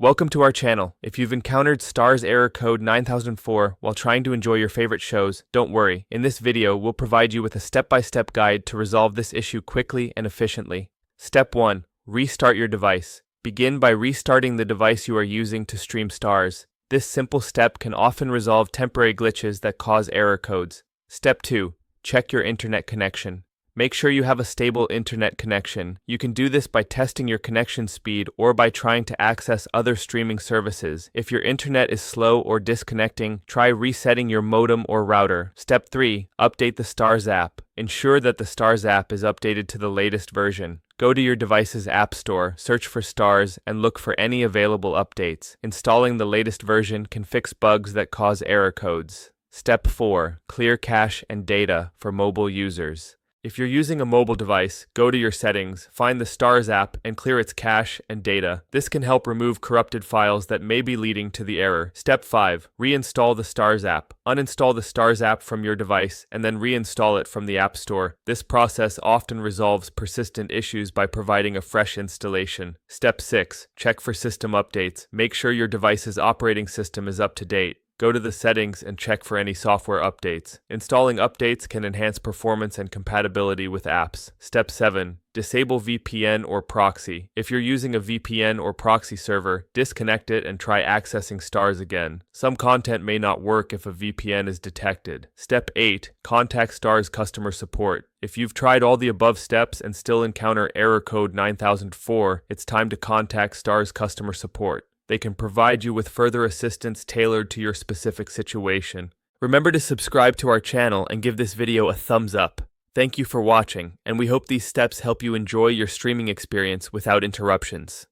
Welcome to our channel. If you've encountered Starz Error Code 9004 while trying to enjoy your favorite shows, don't worry. In this video, we'll provide you with a step-by-step guide to resolve this issue quickly and efficiently. Step 1. Restart your device. Begin by restarting the device you are using to stream Starz. This simple step can often resolve temporary glitches that cause error codes. Step 2. Check your internet connection. Make sure you have a stable internet connection. You can do this by testing your connection speed or by trying to access other streaming services. If your internet is slow or disconnecting, try resetting your modem or router. Step 3. Update the Starz app. Ensure that the Starz app is updated to the latest version. Go to your device's app store, search for Starz, and look for any available updates. Installing the latest version can fix bugs that cause error codes. Step 4. Clear cache and data for mobile users. If you're using a mobile device, go to your settings, find the Starz app, and clear its cache and data. This can help remove corrupted files that may be leading to the error. Step 5. Reinstall the Starz app. Uninstall the Starz app from your device, and then reinstall it from the App Store. This process often resolves persistent issues by providing a fresh installation. Step 6. Check for system updates. Make sure your device's operating system is up to date. Go to the settings and check for any software updates. Installing updates can enhance performance and compatibility with apps. Step 7. Disable VPN or proxy. If you're using a VPN or proxy server, disconnect it and try accessing Starz again. Some content may not work if a VPN is detected. Step 8. Contact Starz customer support. If you've tried all the above steps and still encounter error code 9004, it's time to contact Starz customer support. They can provide you with further assistance tailored to your specific situation. Remember to subscribe to our channel and give this video a thumbs up. Thank you for watching, and we hope these steps help you enjoy your streaming experience without interruptions.